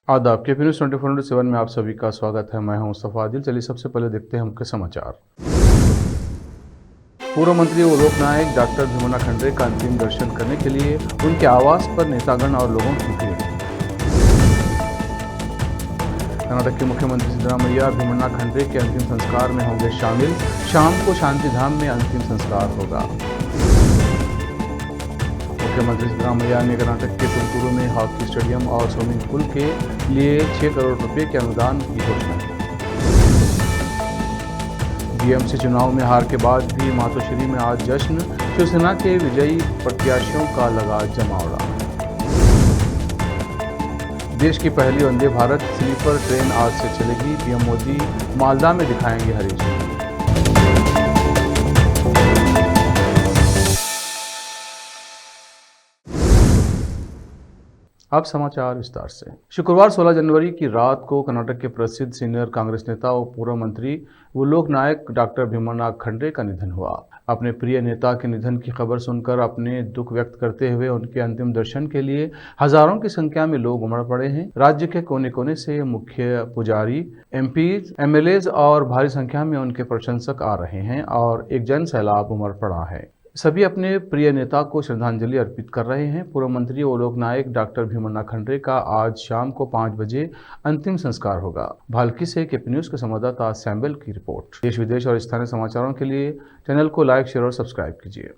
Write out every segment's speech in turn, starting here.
आदाब के न्यूज़ 24/7 में आप सभी का स्वागत है। मैं हूं मुस्तफ़ा आदिल। चलिए सबसे पहले देखते हैं मुख्य समाचार। पूर्व मंत्री व लोकनायक डॉक्टर भीमन्ना खंडरे का अंतिम दर्शन करने के लिए उनके आवास पर नेतागण और लोगों की भीड़। कर्नाटक के मुख्यमंत्री सिद्धरामैया भीमन्ना खंडरे के अंतिम संस्कार में होंगे शामिल। शाम को शांतिधाम में अंतिम संस्कार होगा। मुख्यमंत्री सिद्धरामैया ने कर्नाटक के तुमकुरू में हॉकी स्टेडियम और स्विमिंग पूल के लिए 6 करोड़ रुपए के अनुदान की घोषणा की। बीएमसी चुनाव में हार के बाद भी मातोश्री में आज जश्न। शिवसेना के विजयी प्रत्याशियों का लगा जमावड़ा। देश की पहली वंदे भारत स्लीपर ट्रेन आज से चलेगी। पीएम मोदी मालदा में दिखाएंगे हरी झंडी। अब समाचार विस्तार से। शुक्रवार 16 जनवरी की रात को कर्नाटक के प्रसिद्ध सीनियर कांग्रेस नेता और पूर्व मंत्री व लोकनायक डॉक्टर भीमन्ना खंडरे का निधन हुआ। अपने प्रिय नेता के निधन की खबर सुनकर अपने दुख व्यक्त करते हुए उनके अंतिम दर्शन के लिए हजारों की संख्या में लोग उमड़ पड़े हैं। राज्य के कोने कोने से मुख्य पुजारी, एमपी, एमएलए और भारी संख्या में उनके प्रशंसक आ रहे हैं और एक जन सैलाब उमड़ पड़ा है। सभी अपने प्रिय नेता को श्रद्धांजलि अर्पित कर रहे हैं। पूर्व मंत्री और लोकनायक डॉक्टर भीमन्ना खंडरे का आज शाम को 5 बजे अंतिम संस्कार होगा। भाल्की से केपी न्यूज़ के संवाददाता सैम्बल की रिपोर्ट। देश विदेश और स्थानीय समाचारों के लिए चैनल को लाइक, शेयर और सब्सक्राइब कीजिए।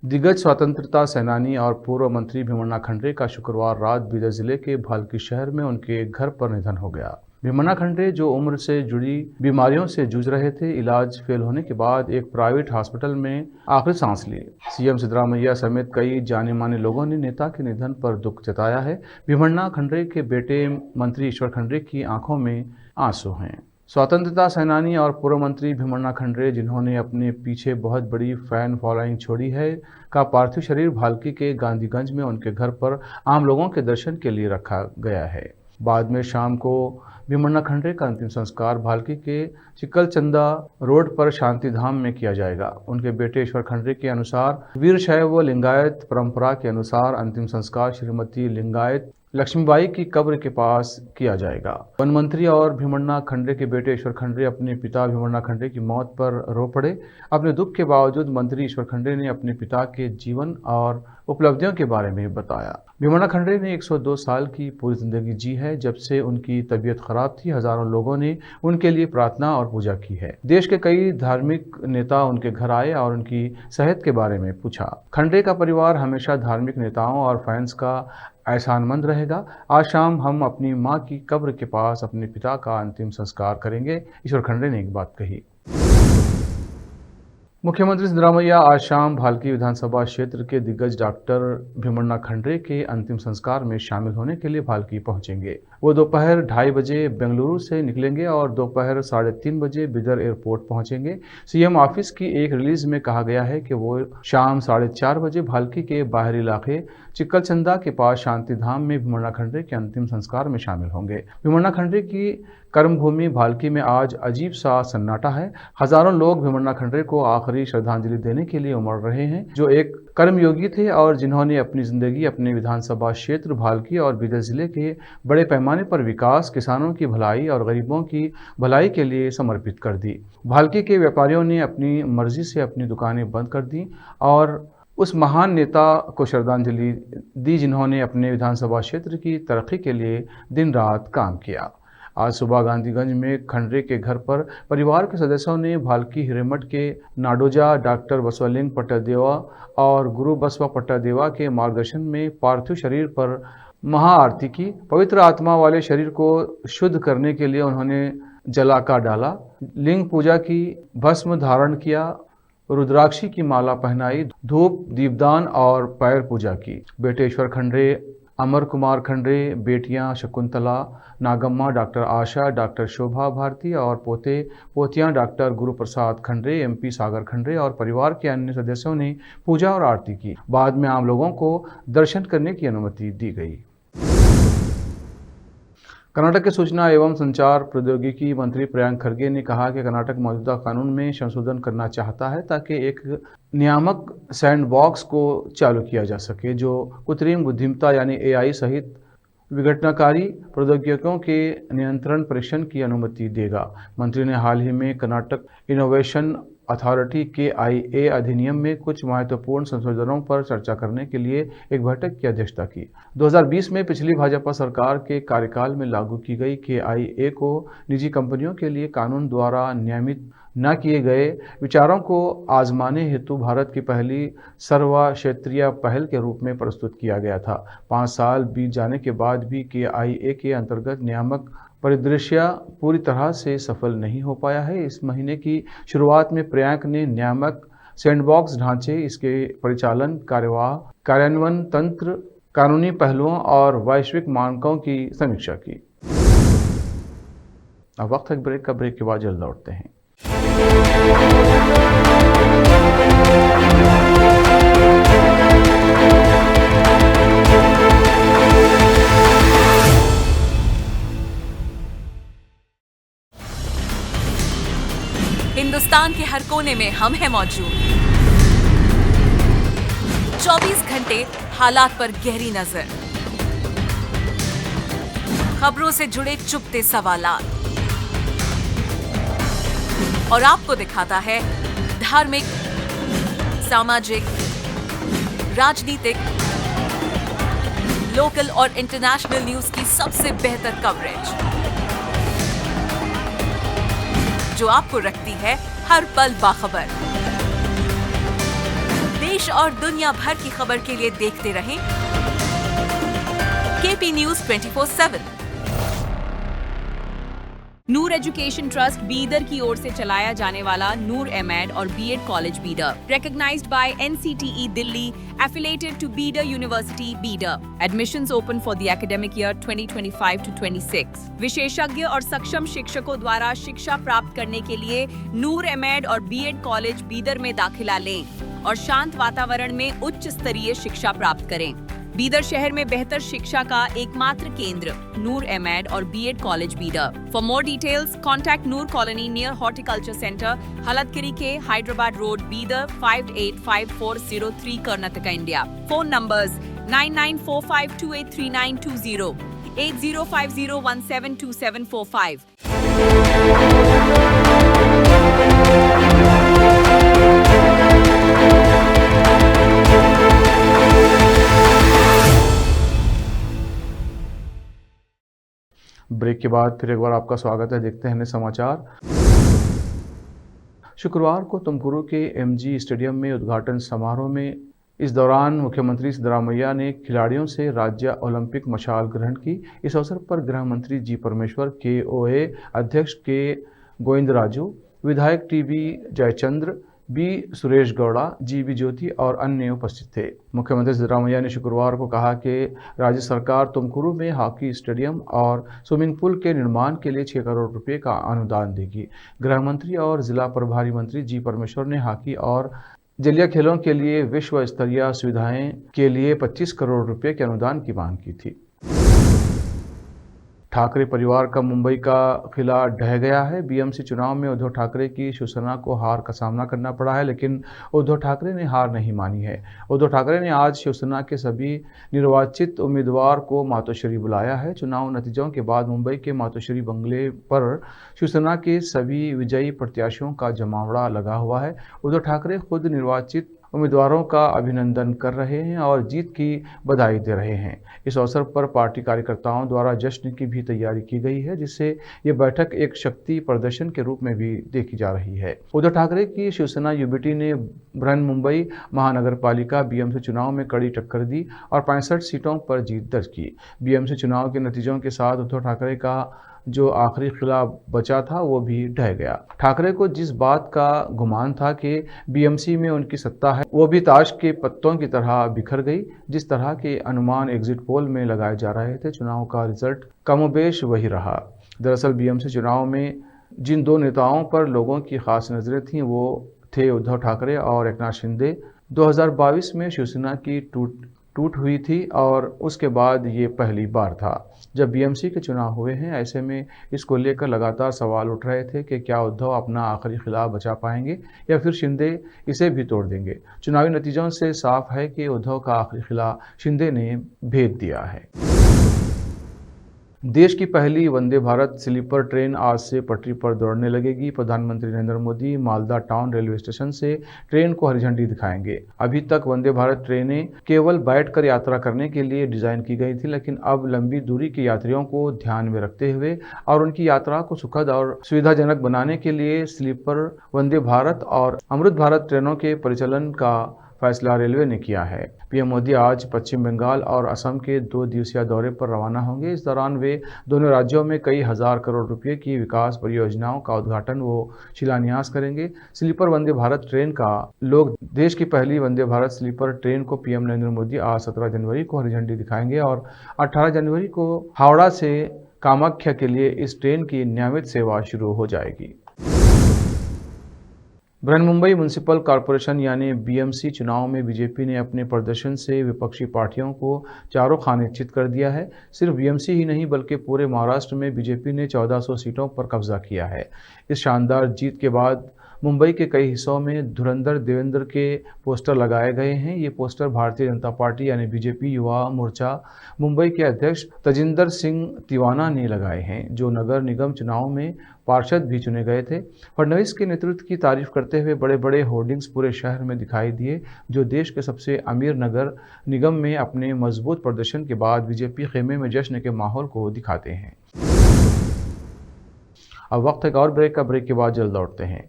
दिग्गज स्वतंत्रता सेनानी और पूर्व मंत्री भीमन्ना खंडरे का शुक्रवार रात बीदर जिले के भाल्की शहर में उनके घर पर निधन हो गया। भीमन्ना खंडरे जो उम्र से जुड़ी बीमारियों से जूझ रहे थे, इलाज फेल होने के बाद एक प्राइवेट हॉस्पिटल में आखिरी सांस ली। सीएम सिद्धरामैया समेत कई जाने माने लोगों ने नेता के निधन पर दुख जताया है। भीमन्ना खंडरे के बेटे मंत्री ईश्वर खंडरे की आंखों में आंसू हैं। स्वतंत्रता सेनानी और पूर्व मंत्री भीमन्ना खंडरे, जिन्होंने अपने पीछे बहुत बड़ी फैन फॉलोइंग छोड़ी है, का पार्थिव शरीर भाल्की के गांधीगंज में उनके घर पर आम लोगों के दर्शन के लिए रखा गया है। बाद में शाम को भीमन्ना खंडरे का अंतिम संस्कार भाल्की के चिकलचंदा रोड पर शांतिधाम में किया जाएगा। उनके बेटे ईश्वर खंडरे के अनुसार वीरशैव व लिंगायत परंपरा के अनुसार अंतिम संस्कार श्रीमती लिंगायत लक्ष्मीबाई की कब्र के पास किया जाएगा। वन मंत्री और भीमन्ना खंडरे के बेटे ईश्वर खंडरे अपने पिता भीमन्ना खंडरे की मौत पर रो पड़े। अपने दुख के बावजूद मंत्री ईश्वर खंडरे ने अपने पिता के जीवन और उपलब्धियों के बारे में बताया। भीमन्ना खंडरे ने 102 साल की पूरी जिंदगी जी है। जब से उनकी तबीयत खराब थी, हजारों लोगों ने उनके लिए प्रार्थना और पूजा की है। देश के कई धार्मिक नेता उनके घर आए और उनकी सेहत के बारे में पूछा। खंडरे का परिवार हमेशा धार्मिक नेताओं और फैंस का एहसानमंद रहेगा। आज शाम हम अपनी मां की कब्र के पास अपने पिता का अंतिम संस्कार करेंगे, ईश्वर खंडरे ने एक बात कही। मुख्यमंत्री सिद्धरामैया आज शाम भाल्की विधानसभा क्षेत्र के दिग्गज डॉक्टर भीमन्ना खंडरे के अंतिम संस्कार में शामिल होने के लिए भाल्की पहुंचेंगे। वो दोपहर 2:30 बजे बेंगलुरु से निकलेंगे और दोपहर 3:30 बजे बिदर एयरपोर्ट पहुंचेंगे। सीएम ऑफिस की एक रिलीज में कहा गया है कि वो शाम 4:30 बजे भाल्की के बाहरी इलाके चिकलचंदा के पास शांतिधाम में भीमन्ना खंडरे के अंतिम संस्कार में शामिल होंगे। भीमन्ना खंडरे की कर्मभूमि भाल्की में आज अजीब सा सन्नाटा है। हजारों लोग भीमन्ना खंडरे को आखिरी श्रद्धांजलि देने के लिए उमड़ रहे हैं, जो एक कर्मयोगी थे और जिन्होंने अपनी जिंदगी अपने विधानसभा क्षेत्र भाल्की और बिदर जिले के बड़े पैमाने पर विकास, किसानों की भलाई और गरीबों की भलाई के लिए समर्पित कर दी। भाल्की के व्यापारियों ने अपनी मर्जी से अपनी दुकानें बंद कर दी और उस महान नेता को श्रद्धांजलि दी जिन्होंने अपने विधानसभा क्षेत्र की तरक्की के लिए दिन रात काम किया। आज सुबह गांधीगंज में खंडरे के घर पर परिवार के सदस्यों ने भाल्की हिरेमठ के नाडोजा डॉक्टर बसवलिंग पट्टादेवा और गुरु बसवा पट्टादेवा के मार्गदर्शन में पार्थिव शरीर पर महाआरती की। पवित्र आत्मा वाले शरीर को शुद्ध करने के लिए उन्होंने जलाकार डाला, लिंग पूजा की, भस्म धारण किया, रुद्राक्षी की माला पहनाई, धूप दीपदान और पैर पूजा की। बेटे ईश्वर खंडरे, अमर कुमार खंडरे, बेटियां शकुंतला, नागम्मा, डॉक्टर आशा, डॉक्टर शोभा भारती और पोते पोतियां डॉक्टर गुरु प्रसाद खंडरे, एमपी सागर खंडरे और परिवार के अन्य सदस्यों ने पूजा और आरती की। बाद में आम लोगों को दर्शन करने की अनुमति दी गई। कर्नाटक के सूचना एवं संचार प्रौद्योगिकी मंत्री प्रियंक खरगे ने कहा कि कर्नाटक मौजूदा कानून में संशोधन करना चाहता है ताकि एक नियामक सैंडबॉक्स को चालू किया जा सके जो कृत्रिम बुद्धिमत्ता यानी एआई सहित विघटनकारी प्रौद्योगिकियों के नियंत्रण परीक्षण की अनुमति देगा। मंत्री ने हाल ही में कर्नाटक इनोवेशन अथॉरिटी KIA अधिनियम में कुछ महत्वपूर्ण संशोधनों पर चर्चा करने के लिए एक बैठक की अध्यक्षता की। 2020 में पिछली भाजपा सरकार के कार्यकाल में लागू की गई KIA को निजी कंपनियों के लिए कानून द्वारा नियमित न किए गए विचारों को आजमाने हेतु भारत की पहली सर्वक्षेत्रीय पहल के रूप में प्रस्तुत किया गया था। 5 साल बीत जाने के बाद भी KIA के अंतर्गत नियामक परिदृश्य पूरी तरह से सफल नहीं हो पाया है। इस महीने की शुरुआत में प्रयाग ने नियामक सैंडबॉक्स ढांचे, इसके परिचालन, कार्यान्वयन तंत्र, कानूनी पहलुओं और वैश्विक मानकों की समीक्षा की। अब वक्त है ब्रेक का। ब्रेक के बाद जल्द लौटते हैं। हिंदुस्तान के हर कोने में हम हैं मौजूद। 24 घंटे हालात पर गहरी नजर, खबरों से जुड़े चुपते सवालात और आपको दिखाता है धार्मिक, सामाजिक, राजनीतिक, लोकल और इंटरनेशनल न्यूज की सबसे बेहतर कवरेज, जो आपको रखती है हर पल बाखबर। देश और दुनिया भर की खबर के लिए देखते रहें KP News 24/7। Noor education trust Bidar की ओर से चलाया जाने वाला नूर एमएड और BEd college Bidar, recognized by NCTE Delhi, affiliated to Bidar University, Bidar. Admissions open for the academic year 2025 to 26. विशेषज्ञ और सक्षम शिक्षकों द्वारा शिक्षा प्राप्त करने के लिए नूर एमएड और बीएड कॉलेज बीदर में दाखिला लें और शांत वातावरण में उच्च स्तरीय शिक्षा प्राप्त करें। बीदर शहर में बेहतर शिक्षा का एकमात्र केंद्र नूर एमएड और BEd college Bidar. For more details contact Noor colony near horticulture centre, Halatgiri के Hyderabad road, Bidar 585403 Karnataka, India. Phone numbers 9945283920, 8050172745। Break के बाद फिर एक बार आपका स्वागत है। देखते हैं समाचार। शुक्रवार को तुमकुरू के MG स्टेडियम में उद्घाटन समारोह में इस दौरान मुख्यमंत्री सिद्धरामैया ने खिलाड़ियों से राज्य ओलंपिक मशाल ग्रहण की। इस अवसर पर गृह मंत्री जी परमेश्वर, KOA अध्यक्ष के गोविंदराजू, विधायक TB Jayachandra, B Suresh Gowda, GB ज्योति और अन्य उपस्थित थे। मुख्यमंत्री सिद्धरामैया ने शुक्रवार को कहा कि राज्य सरकार तुमकुरू में हॉकी स्टेडियम और स्विमिंग पूल के निर्माण के लिए 6 करोड़ रुपए का अनुदान देगी। गृह मंत्री और जिला प्रभारी मंत्री जी परमेश्वर ने हॉकी और जलीय खेलों के लिए विश्व स्तरीय सुविधाएं के लिए 25 करोड़ रुपए के अनुदान की मांग की थी। ठाकरे परिवार का मुंबई का किला ढह गया है। BMC चुनाव में उद्धव ठाकरे की शिवसेना को हार का सामना करना पड़ा है, लेकिन उद्धव ठाकरे ने हार नहीं मानी है। उद्धव ठाकरे ने आज शिवसेना के सभी निर्वाचित उम्मीदवार को मातोश्री बुलाया है। चुनाव नतीजों के बाद मुंबई के मातोश्री बंगले पर शिवसेना के सभी विजयी प्रत्याशियों का जमावड़ा लगा हुआ है। उद्धव ठाकरे खुद निर्वाचित उम्मीदवारों का अभिनंदन कर रहे हैं और जीत की बधाई दे रहे हैं। इस अवसर पर पार्टी कार्यकर्ताओं द्वारा जश्न की भी तैयारी की गई है, जिससे ये बैठक एक शक्ति प्रदर्शन के रूप में भी देखी जा रही है। उद्धव ठाकरे की शिवसेना UBT ने बृहन्मुंबई महानगर पालिका BMC चुनाव में कड़ी टक्कर दी और 65 सीटों पर जीत दर्ज की। BMC चुनाव के नतीजों के साथ उद्धव ठाकरे का जो आखिरी किला बचा था वो भी ढह गया। ठाकरे को जिस बात का गुमान था कि BMC में उनकी सत्ता है, वो भी ताश के पत्तों की तरह बिखर गई। जिस तरह के अनुमान एग्जिट पोल में लगाए जा रहे थे, चुनाव का रिजल्ट कमोबेश वही रहा। दरअसल BMC चुनाव में जिन दो नेताओं पर लोगों की खास नजरें थीं, वो थे उद्धव ठाकरे और एकनाथ शिंदे। 2022 में शिवसेना की टूट हुई थी और उसके बाद ये पहली बार था जब BMC के चुनाव हुए हैं। ऐसे में इसको लेकर लगातार सवाल उठ रहे थे कि क्या उद्धव अपना आखिरी खिला बचा पाएंगे या फिर शिंदे इसे भी तोड़ देंगे। चुनावी नतीजों से साफ है कि उद्धव का आखिरी खिला शिंदे ने भेद दिया है। देश की पहली वंदे भारत स्लीपर ट्रेन आज से पटरी पर दौड़ने लगेगी। प्रधानमंत्री Narendra Modi Malda town railway station से ट्रेन को हरी झंडी दिखाएंगे। अभी तक वंदे भारत ट्रेनें केवल बैठकर यात्रा करने के लिए डिजाइन की गई थी, लेकिन अब लंबी दूरी के यात्रियों को ध्यान में रखते हुए और उनकी यात्रा को सुखद और सुविधाजनक बनाने के लिए स्लीपर वंदे भारत और अमृत भारत ट्रेनों के परिचालन का फैसला रेलवे ने किया है। पीएम मोदी आज पश्चिम बंगाल और असम के 2 दिवसीय दौरे पर रवाना होंगे। इस दौरान वे दोनों राज्यों में कई हजार करोड़ रुपए की विकास परियोजनाओं का उद्घाटन व शिलान्यास करेंगे। स्लीपर वंदे भारत ट्रेन का लोग देश की पहली वंदे भारत स्लीपर ट्रेन को पीएम नरेंद्र मोदी आज 17 जनवरी को हरी झंडी दिखाएंगे और 18 जनवरी को हावड़ा से कामाख्या के लिए इस ट्रेन की नियमित सेवा शुरू हो जाएगी। बृहन्मुंबई म्युनिसिपल कॉरपोरेशन यानी बीएमसी चुनाव में बीजेपी ने अपने प्रदर्शन से विपक्षी पार्टियों को चारों खाने चित कर दिया है। सिर्फ बीएमसी ही नहीं बल्कि पूरे महाराष्ट्र में बीजेपी ने 1400 सीटों पर कब्जा किया है। इस शानदार जीत के बाद मुंबई के कई हिस्सों में धुरंधर देवेंद्र के पोस्टर लगाए गए हैं। ये पोस्टर भारतीय जनता पार्टी यानी बीजेपी युवा मोर्चा मुंबई के अध्यक्ष तजिंदर सिंह तिवाना ने लगाए हैं, जो नगर निगम चुनाव में पार्षद भी चुने गए थे। फडणवीस के नेतृत्व की तारीफ करते हुए बड़े बड़े होर्डिंग्स पूरे शहर में दिखाई दिए, जो देश के सबसे अमीर नगर निगम में अपने मजबूत प्रदर्शन के बाद बीजेपी खेमे में जश्न के माहौल को दिखाते हैं। अब वक्त है एक और ब्रेक का। ब्रेक के बाद जल्द लौटते हैं।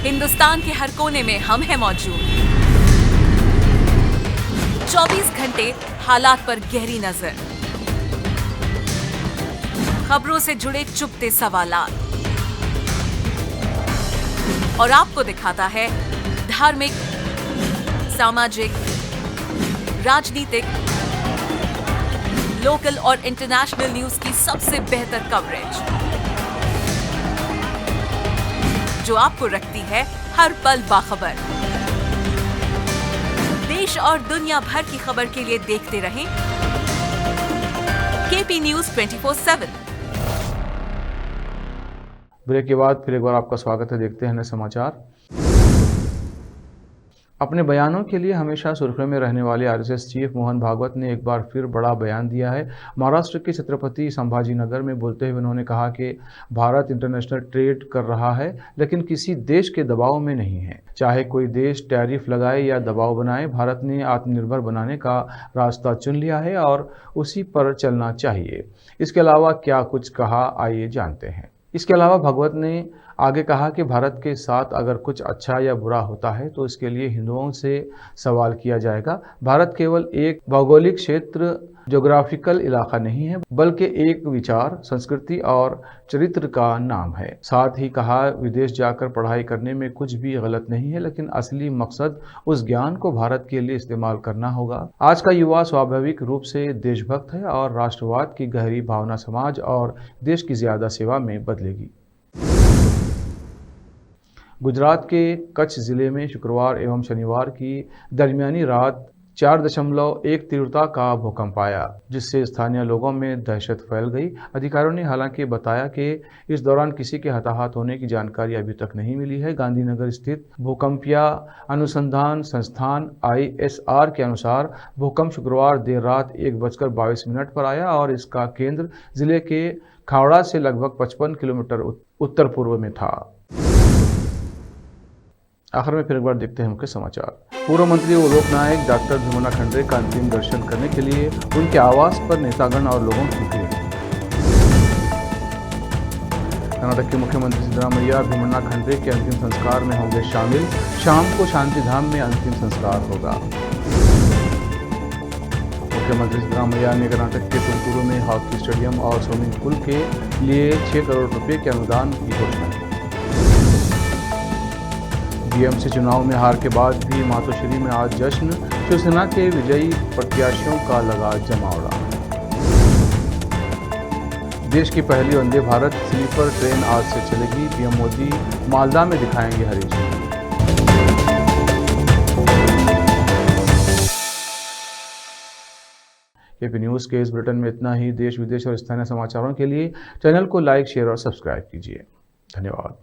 हिंदुस्तान के हर कोने में हम हैं मौजूद। 24 घंटे हालात पर गहरी नजर, खबरों से जुड़े चुपते सवालात और आपको दिखाता है धार्मिक, सामाजिक, राजनीतिक, लोकल और इंटरनेशनल न्यूज की सबसे बेहतर कवरेज, जो आपको रखती है हर पल बाखबर। देश और दुनिया भर की खबर के लिए देखते रहें केपी न्यूज 24/7। ब्रेक के बाद फिर एक बार आपका स्वागत है। देखते हैं नए समाचार। अपने बयानों के लिए हमेशा सुर्खियों में रहने वाले आरएसएस चीफ मोहन भागवत ने एक बार फिर बड़ा बयान दिया है। महाराष्ट्र के छत्रपति संभाजी नगर में बोलते हुए उन्होंने कहा कि भारत इंटरनेशनल ट्रेड कर रहा है, लेकिन किसी देश के दबाव में नहीं है। चाहे कोई देश टैरिफ लगाए या दबाव बनाए, भारत ने आत्मनिर्भर बनाने का रास्ता चुन लिया है और उसी पर चलना चाहिए। इसके अलावा क्या कुछ कहा, आइए जानते हैं। इसके अलावा भागवत ने आगे कहा कि भारत के साथ अगर कुछ अच्छा या बुरा होता है तो इसके लिए हिंदुओं से सवाल किया जाएगा। भारत केवल एक भौगोलिक क्षेत्र, ज्योग्राफिकल इलाका नहीं है, बल्कि एक विचार, संस्कृति और चरित्र का नाम है। साथ ही कहा, विदेश जाकर पढ़ाई करने में कुछ भी गलत नहीं है, लेकिन असली मकसद उस ज्ञान को भारत के लिए इस्तेमाल करना होगा। आज का युवा स्वाभाविक रूप से देशभक्त है और राष्ट्रवाद की गहरी भावना समाज और देश की ज्यादा सेवा में बदलेगी। गुजरात के कच्छ जिले में शुक्रवार एवं शनिवार की दरमियानी रात 4.1 तीव्रता का भूकंप आया, जिससे स्थानीय लोगों में दहशत फैल गई। अधिकारियों ने हालांकि बताया कि इस दौरान किसी के हताहत होने की जानकारी अभी तक नहीं मिली है। गांधीनगर स्थित भूकंपीय अनुसंधान संस्थान ISR के अनुसार भूकंप शुक्रवार देर रात 1:22 पर आया और इसका केंद्र जिले के खावड़ा से लगभग 55 किलोमीटर उत्तर पूर्व में था। आखिर में फिर एक बार देखते हैं मुख्य समाचार। पूर्व मंत्री व लोकनायक डॉक्टर भीमन्ना खंडरे का अंतिम दर्शन करने के लिए उनके आवास पर नेतागण और लोगों की भीड़। कर्नाटक के मुख्यमंत्री सिद्धरामैया भीमन्ना खंडरे के अंतिम संस्कार में होंगे शामिल। शाम को शांतिधाम में अंतिम संस्कार होगा। मुख्यमंत्री सिद्धरामैया ने कर्नाटक के तुमकुरू में हॉकी स्टेडियम और स्विमिंग पूल के लिए 6 करोड़ रुपए के अनुदान की घोषणा की। बीएमसी चुनाव में हार के बाद भी मातोश्री में आज जश्न, शिवसेना के विजयी प्रत्याशियों का लगा जमावड़ा। देश की पहली वंदे भारत स्लीपर ट्रेन आज से चलेगी। पीएम मोदी मालदा में दिखाएंगे हरी झंडी। केपी न्यूज़ के इस बुलेटिन में इतना ही। देश विदेश और स्थानीय समाचारों के लिए चैनल को लाइक, शेयर और सब्सक्राइब कीजिए। धन्यवाद।